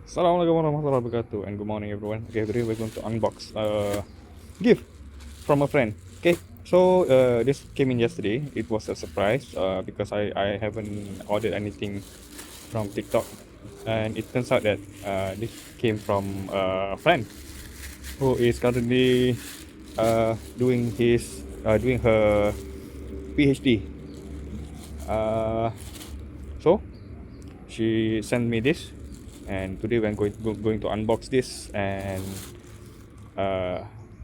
Assalamualaikum warahmatullahi wabarakatuh, and good morning everyone. Okay, today we're going to unbox a gift from a friend. Okay, so this came in yesterday. It was a surprise because I haven't ordered anything from TikTok, and it turns out that this came from a friend who is currently doing her PhD. So she sent me this, and today we're going to unbox this and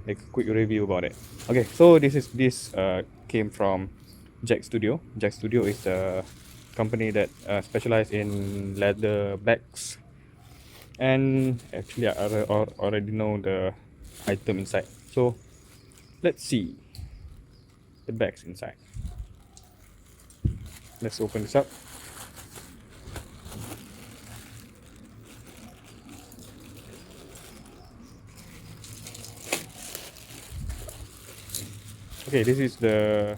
make a quick review about it. Okay, so this came from Jack Studio. Jack Studio is a company that specializes in leather bags, and actually I already know the item inside. So let's see the bags inside. Let's open this up. Okay, this is the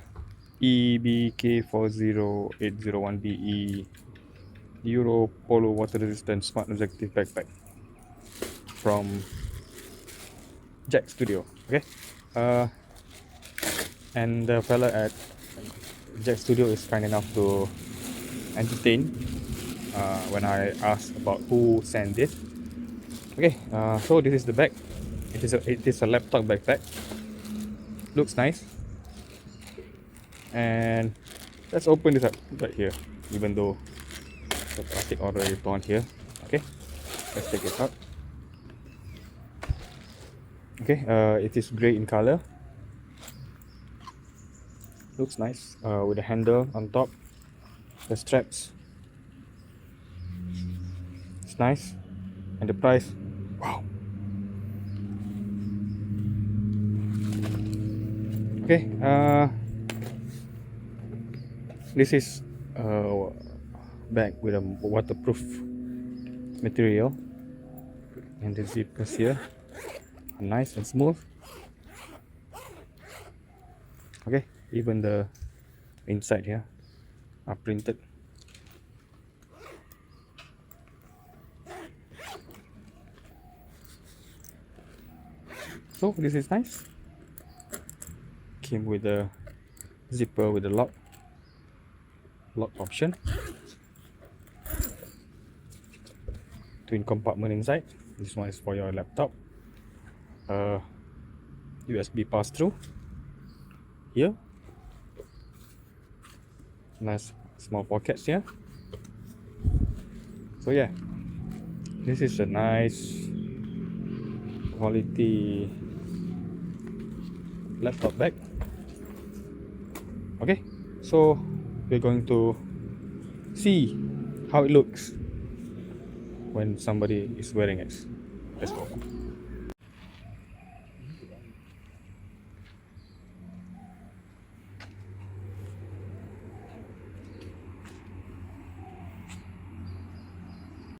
EBK40801BE Euro Polo Water Resistant Smart Executive Backpack from Jack Studio. Okay, uh, and the fella at Jack Studio is kind enough to entertain when I asked about who sent this. Okay, so this is the bag. It is a laptop backpack. Looks nice. And let's open this up right here, even though the plastic already torn here. Okay, let's take it out. Okay, it is gray in color. Looks nice with the handle on top, the straps. It's nice, and the price. Wow. Okay, this is a bag with a waterproof material, and the zippers here are nice and smooth. Okay, even the inside here are printed. So this is nice. Came with a zipper with a lock option. Twin compartment inside. This one is for your laptop. USB pass through here. Nice small pockets here. So yeah, this is a nice quality laptop bag. Okay, so we're going to see how it looks when somebody is wearing it. Let's go.